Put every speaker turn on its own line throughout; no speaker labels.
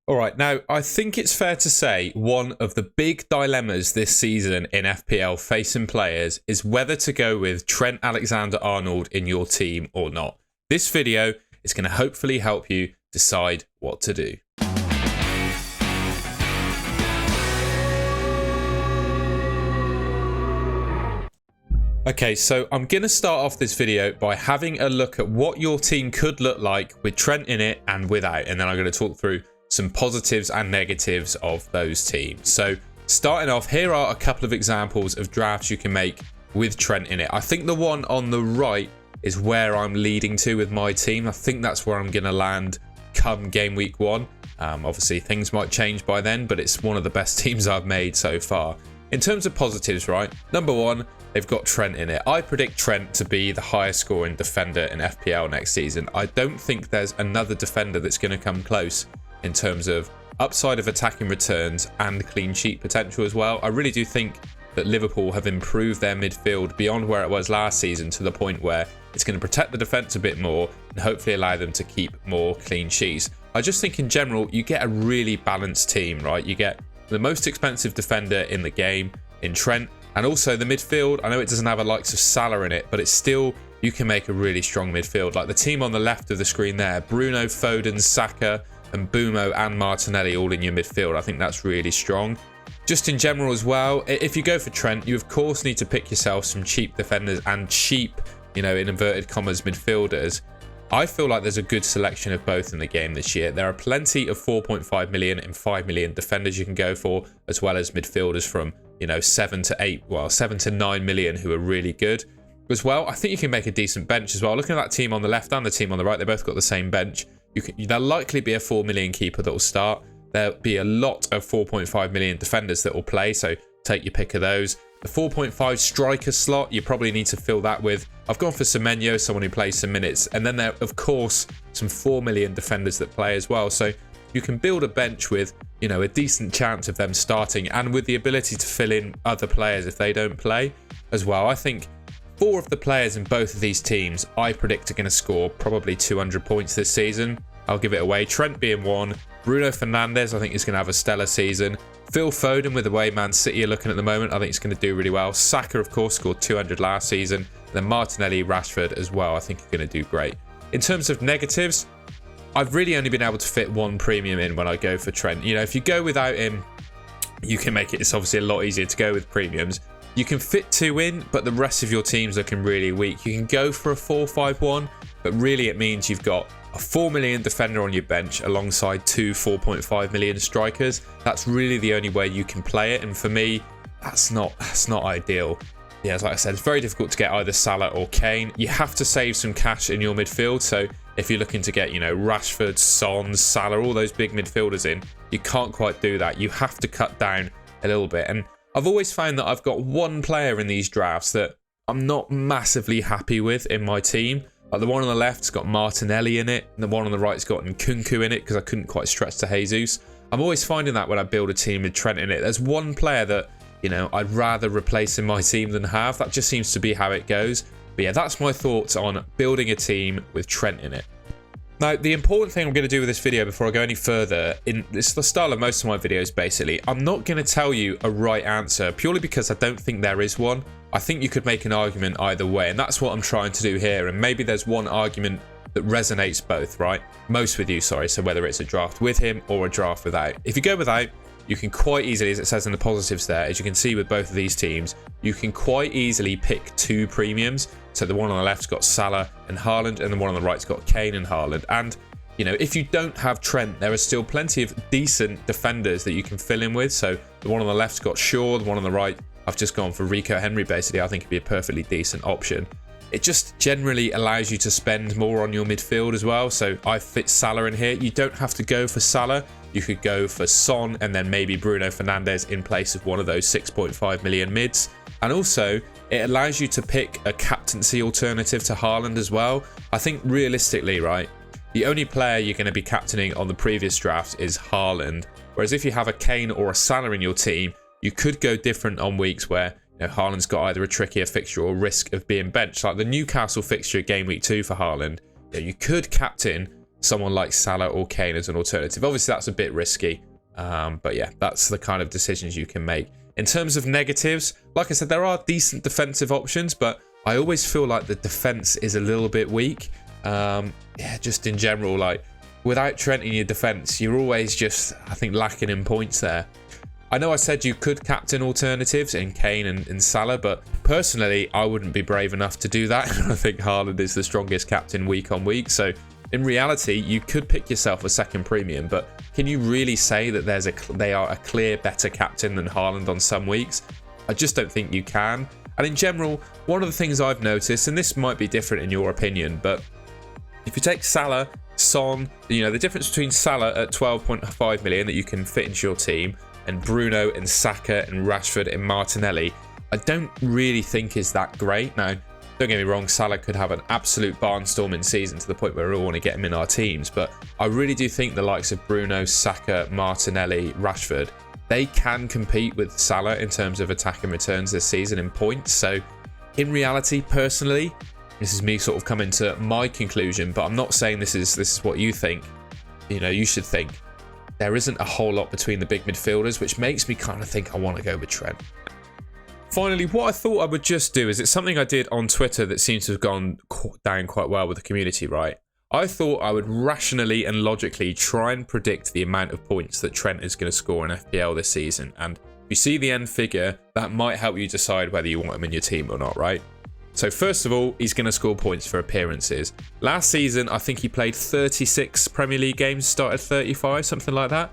All right, now I think it's fair to say one of the big dilemmas this season in FPL facing players is whether to go with Trent Alexander-Arnold in your team or not. This video is going to hopefully help you decide what to do. Okay, so I'm going to start off this video by having a look at what your team could look like with Trent in it and without, and then I'm going to talk through some positives and negatives of those teams. So starting off, here are a couple of examples of drafts you can make with Trent in it. I think the one on the right is where I'm leading to with my team. I think that's where I'm going to land come game week 1. Obviously, things might change by then, but it's one of the best teams I've made so far. In terms of positives, right? Number one, they've got Trent in it. I predict Trent to be the highest scoring defender in FPL next season. I don't think there's another defender that's going to come close in terms of upside of attacking returns and clean sheet potential as well. I really do think that Liverpool have improved their midfield beyond where it was last season to the point where it's going to protect the defence a bit more and hopefully allow them to keep more clean sheets. I just think in general, you get a really balanced team, right? You get the most expensive defender in the game in Trent, and also the midfield. I know it doesn't have a likes of Salah in it, but it's still, you can make a really strong midfield. Like the team on the left of the screen there, Bruno, Foden, Saka, and Bumo and Martinelli all in your midfield. I think that's really strong. Just in general as well, if you go for Trent, you of course need to pick yourself some cheap defenders and cheap, you know, in inverted commas, midfielders. I feel like there's a good selection of both in the game this year. There are plenty of 4.5 million and 5 million defenders you can go for, as well as midfielders from, you know, 7 to 9 million who are really good as well. I think you can make a decent bench as well. Looking at that team on the left and the team on the right, they both got the same bench. There'll likely be a 4 million keeper that will start. There'll be a lot of 4.5 million defenders that will play, so take your pick of those. The 4.5 striker slot, you probably need to fill that with. I've gone for Semenyo, someone who plays some minutes, and then there, of course, some 4 million defenders that play as well. So you can build a bench with, you know, a decent chance of them starting and with the ability to fill in other players if they don't play as well. I think 4 of the players in both of these teams, I predict are going to score probably 200 points this season. I'll give it away. Trent being one. Bruno Fernandes, I think, is going to have a stellar season. Phil Foden, with the way Man City are looking at the moment, I think he's going to do really well. Saka, of course, scored 200 last season. And then Martinelli, Rashford as well, I think are going to do great. In terms of negatives, I've really only been able to fit one premium in when I go for Trent. You know, if you go without him, you can make it, it's obviously a lot easier to go with premiums. You can fit 2 in, but the rest of your team's looking really weak. You can go for a 4-5-1, but really it means you've got a 4 million defender on your bench alongside 2 4.5 million strikers. That's really the only way you can play it, and for me, that's not ideal. Yeah, as like I said, it's very difficult to get either Salah or Kane. You have to save some cash in your midfield, so if you're looking to get, you know, Rashford, Son, Salah, all those big midfielders in, you can't quite do that. You have to cut down a little bit, and I've always found that I've got one player in these drafts that I'm not massively happy with in my team. Like the one on the left's got Martinelli in it, and the one on the right's got Nkunku in it because I couldn't quite stretch to Jesus. I'm always finding that when I build a team with Trent in it, there's one player that, you know, I'd rather replace in my team than have. That just seems to be how it goes. But yeah, that's my thoughts on building a team with Trent in it. Now, the important thing I'm going to do with this video before I go any further, it's the style of most of my videos basically, I'm not going to tell you a right answer purely because I don't think there is one. I think you could make an argument either way, and that's what I'm trying to do here. And maybe there's one argument that resonates both, right? Most with you, sorry. So whether it's a draft with him or a draft without. If you go without, you can quite easily, as it says in the positives there, as you can see with both of these teams, you can quite easily pick 2 premiums. So the one on the left's got Salah and Haaland, and the one on the right's got Kane and Haaland. And, you know, if you don't have Trent, there are still plenty of decent defenders that you can fill in with. So the one on the left's got Shaw, the one on the right, I've just gone for Rico Henry, basically. I think it'd be a perfectly decent option. It just generally allows you to spend more on your midfield as well. So I fit Salah in here. You don't have to go for Salah. You could go for Son and then maybe Bruno Fernandes in place of one of those 6.5 million mids. And also, it allows you to pick a captaincy alternative to Haaland as well. I think realistically, right, the only player you're going to be captaining on the previous draft is Haaland. Whereas if you have a Kane or a Salah in your team, you could go different on weeks where, you know, Haaland's got either a trickier fixture or risk of being benched. Like the Newcastle fixture game week 2 for Haaland, you know, you could captain someone like Salah or Kane as an alternative. Obviously, that's a bit risky, but yeah, that's the kind of decisions you can make. In terms of negatives, like I said, there are decent defensive options, but I always feel like the defense is a little bit weak. Yeah, just in general, like without Trent in your defense, you're always just, I think, lacking in points there. I know I said you could captain alternatives in Kane and Salah, but personally, I wouldn't be brave enough to do that. I think Haaland is the strongest captain week on week. So in reality, you could pick yourself a second premium, but can you really say that they are a clear better captain than Haaland on some weeks? I just don't think you can. And in general, one of the things I've noticed, and this might be different in your opinion, but if you take Salah, Son, the difference between Salah at 12.5 million that you can fit into your team, and Bruno and Saka and Rashford and Martinelli, I don't really think is that great. Now, don't get me wrong, Salah could have an absolute barnstorming season to the point where we all want to get him in our teams, but I really do think the likes of Bruno, Saka, Martinelli, Rashford, they can compete with Salah in terms of attacking returns this season in points. So in reality, personally, this is me sort of coming to my conclusion, but I'm not saying this is what you think. You should think. There isn't a whole lot between the big midfielders, which makes me kind of think I want to go with Trent. Finally, what I thought I would just do is, it's something I did on Twitter that seems to have gone down quite well with the community, right? I thought I would rationally and logically try and predict the amount of points that Trent is going to score in FPL this season. And if you see the end figure, that might help you decide whether you want him in your team or not, right? So first of all, he's going to score points for appearances. Last season, I think he played 36 Premier League games, started 35, something like that.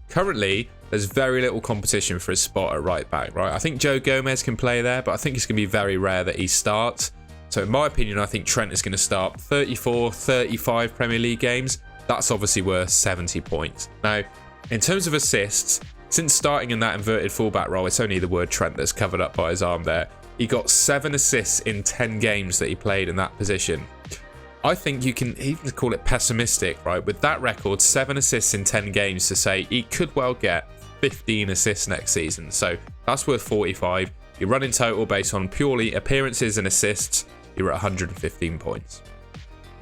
Currently, there's very little competition for his spot at right back, right? I think Joe Gomez can play there, but I think it's going to be very rare that he starts. So in my opinion, I think Trent is going to start 34, 35 Premier League games. That's obviously worth 70 points. Now, in terms of assists, since starting in that inverted fullback role, it's only the word Trent that's covered up by his arm there. He got 7 assists in 10 games that he played in that position. I think you can even call it pessimistic, right? With that record, 7 assists in 10 games, to say he could well get 15 assists next season. So that's worth 45. You run in total based on purely appearances and assists, you're at 115 points.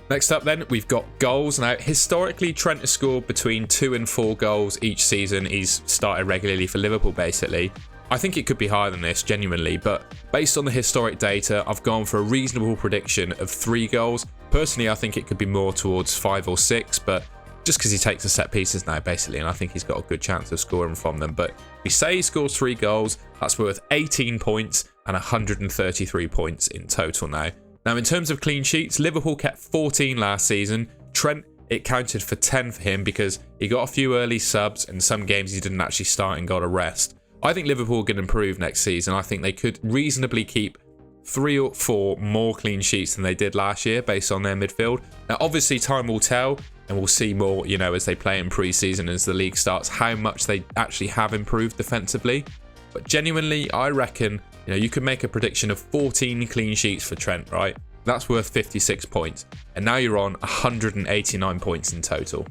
Next up then, we've got goals. Now, historically, Trent has scored between 2 and 4 goals each season. He's started regularly for Liverpool, basically. I think it could be higher than this, genuinely, but based on the historic data, I've gone for a reasonable prediction of 3 goals. Personally, I think it could be more towards 5 or 6, but just because he takes the set pieces now, basically, and I think he's got a good chance of scoring from them. But we say he scores 3 goals, that's worth 18 points and 133 points in total now. Now, in terms of clean sheets, Liverpool kept 14 last season. Trent, it counted for 10 for him because he got a few early subs and some games he didn't actually start and got a rest. I think Liverpool can improve next season. I think they could reasonably keep 3 or 4 more clean sheets than they did last year based on their midfield. Now, obviously, time will tell, and we'll see more, as they play in pre-season, as the league starts, how much they actually have improved defensively. But genuinely, I reckon, you could make a prediction of 14 clean sheets for Trent, right? That's worth 56 points. And now you're on 189 points in total.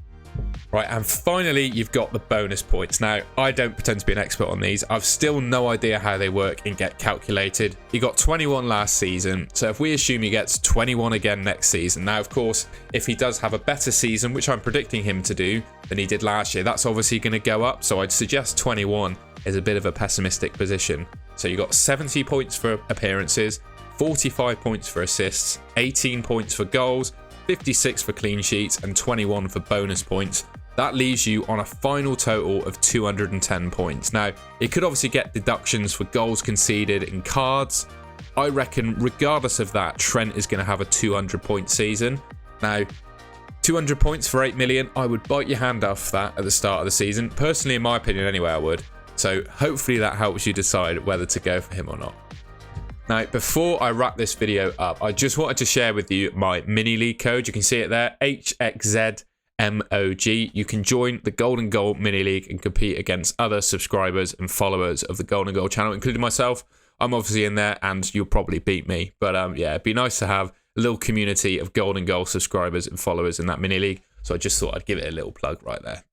Right, and finally, you've got the bonus points. Now, I don't pretend to be an expert on these. I've still no idea how they work and get calculated. He got 21 last season, so if we assume he gets 21 again next season. Now, of course, if he does have a better season, which I'm predicting him to do, than he did last year, that's obviously going to go up. So I'd suggest 21 is a bit of a pessimistic position. So you got 70 points for appearances, 45 points for assists, 18 points for goals, 56 for clean sheets, and 21 for bonus points. That leaves you on a final total of 210 points. Now, it could obviously get deductions for goals conceded and cards. I reckon, regardless of that, Trent is going to have a 200-point season. Now, 200 points for 8 million, I would bite your hand off that at the start of the season. Personally, in my opinion, anyway, I would. So hopefully that helps you decide whether to go for him or not. Now, before I wrap this video up, I just wanted to share with you my mini league code. You can see it there, HXZMOG. You can join the Golden Goal mini league and compete against other subscribers and followers of the Golden Goal channel, including myself. I'm obviously in there and you'll probably beat me. But yeah, it'd be nice to have a little community of Golden Goal subscribers and followers in that mini league. So I just thought I'd give it a little plug right there.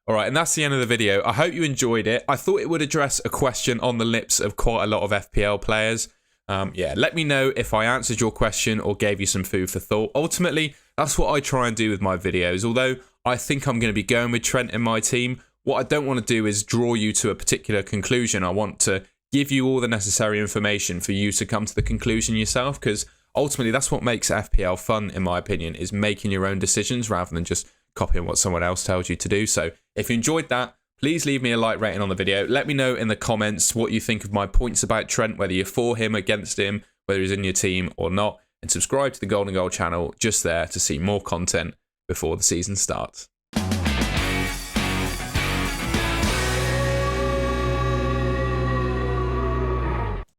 All right, and that's the end of the video. I hope you enjoyed it. I thought it would address a question on the lips of quite a lot of FPL players. Yeah, let me know if I answered your question or gave you some food for thought. Ultimately, that's what I try and do with my videos. Although I think I'm going to be going with Trent in my team, what I don't want to do is draw you to a particular conclusion. I want to give you all the necessary information for you to come to the conclusion yourself, because ultimately that's what makes FPL fun, in my opinion, is making your own decisions rather than just copying what someone else tells you to do. So if you enjoyed that, please leave me a like rating on the video. Let me know in the comments what you think of my points about Trent, whether you're for him, against him, whether he's in your team or not. And subscribe to the Golden Goal channel just there to see more content before the season starts.